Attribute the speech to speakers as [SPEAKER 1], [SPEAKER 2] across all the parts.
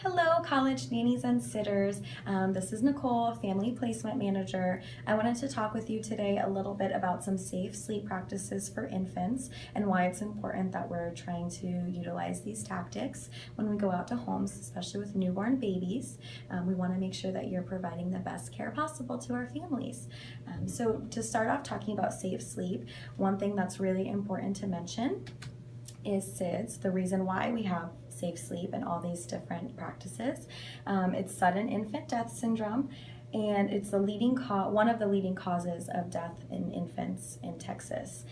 [SPEAKER 1] Hello, college nannies and sitters. This is Nicole, Family Placement Manager. I wanted to talk with you today a little bit about some safe sleep practices for infants and why it's important that we're trying to utilize these tactics when we go out to homes, especially with newborn babies. We want to make sure that you're providing the best care possible to our families. So to start off talking about safe sleep, one thing that's really important to mention is SIDS, the reason why we have safe sleep and all these different practices. It's sudden infant death syndrome, and it's one of the leading causes of death in infants in Texas.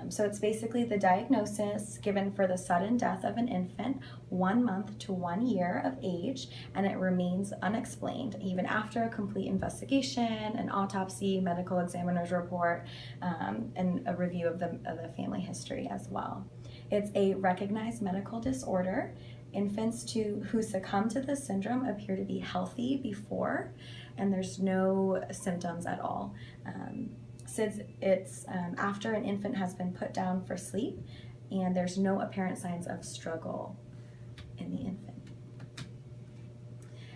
[SPEAKER 1] So it's basically the diagnosis given for the sudden death of an infant 1 month to 1 year of age, and it remains unexplained even after a complete investigation, an autopsy, medical examiner's report, and a review of the family history as well. It's a recognized medical disorder. Infants who succumb to this syndrome appear to be healthy before, and there's no symptoms at all. Since it's after an infant has been put down for sleep, and there's no apparent signs of struggle in the infant.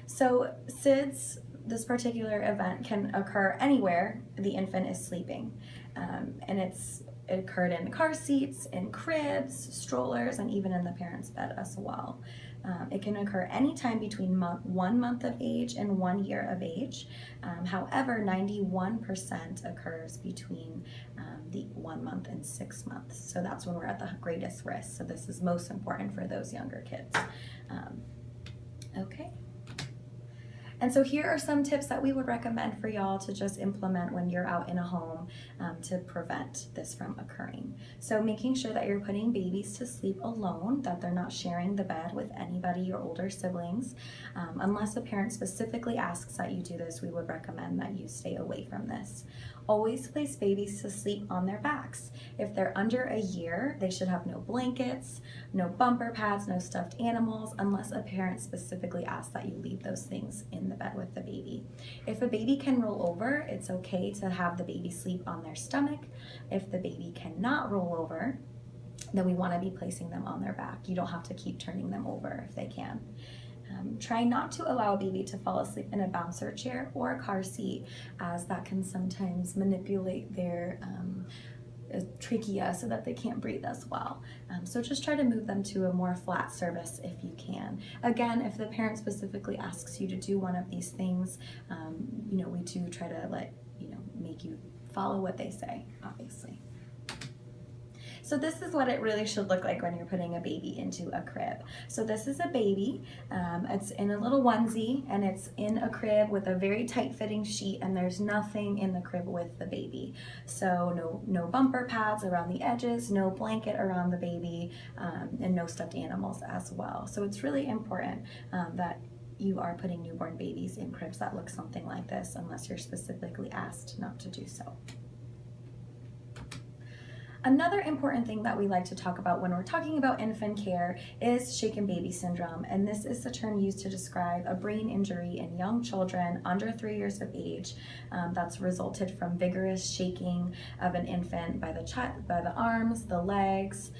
[SPEAKER 1] So SIDS, this particular event, can occur anywhere the infant is sleeping, and it occurred in car seats, in cribs, strollers, and even in the parent's bed as well. It can occur anytime between 1 month of age and 1 year of age. However, 91% occurs between the 1 month and 6 months. So that's when we're at the greatest risk. So this is most important for those younger kids. Okay. And so here are some tips that we would recommend for y'all to just implement when you're out in a home to prevent this from occurring. So making sure that you're putting babies to sleep alone, that they're not sharing the bed with anybody or older siblings. Unless a parent specifically asks that you do this, we would recommend that you stay away from this. Always place babies to sleep on their backs. If they're under a year, they should have no blankets, no bumper pads, no stuffed animals, unless a parent specifically asks that you leave those things in the bed with the baby. If a baby can roll over, it's okay to have the baby sleep on their stomach. If the baby cannot roll over, then we want to be placing them on their back. You don't have to keep turning them over if they can. Try not to allow a baby to fall asleep in a bouncer chair or a car seat, as that can sometimes manipulate their trachea so that they can't breathe as well. So just try to move them to a more flat surface if you can. Again, if the parent specifically asks you to do one of these things, we do try to make you follow what they say, obviously. So this is what it really should look like when you're putting a baby into a crib. So this is a baby, it's in a little onesie, and it's in a crib with a very tight fitting sheet, and there's nothing in the crib with the baby. So no bumper pads around the edges, no blanket around the baby, and no stuffed animals as well. So it's really important that you are putting newborn babies in cribs that look something like this, unless you're specifically asked not to do so. Another important thing that we like to talk about when we're talking about infant care is shaken baby syndrome, and this is the term used to describe a brain injury in young children under 3 years of age that's resulted from vigorous shaking of an infant by the arms, the legs,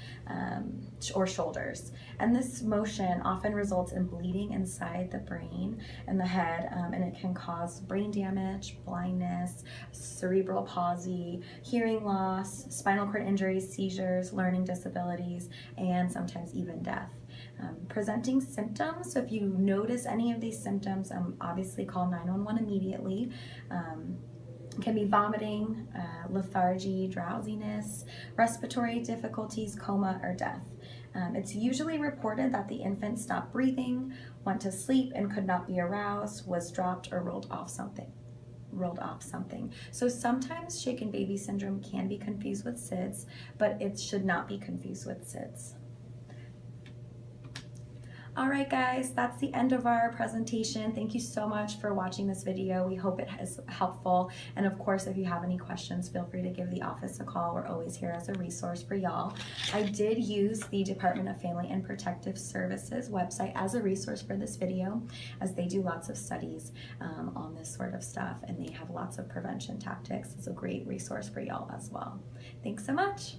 [SPEAKER 1] or shoulders. And this motion often results in bleeding inside the brain and the head, and it can cause brain damage, blindness, cerebral palsy, hearing loss, spinal cord injuries, seizures, learning disabilities, and sometimes even death. Presenting symptoms, so if you notice any of these symptoms, obviously call 911 immediately. Can be vomiting, lethargy, drowsiness, respiratory difficulties, coma, or death. It's usually reported that the infant stopped breathing, went to sleep and could not be aroused, was dropped, or rolled off something. So sometimes shaken baby syndrome can be confused with SIDS, but it should not be confused with SIDS. All right, guys, that's the end of our presentation. Thank you so much for watching this video. We hope it is helpful. And of course, if you have any questions, feel free to give the office a call. We're always here as a resource for y'all. I did use the Department of Family and Protective Services website as a resource for this video, as they do lots of studies on this sort of stuff, and they have lots of prevention tactics. It's a great resource for y'all as well. Thanks so much.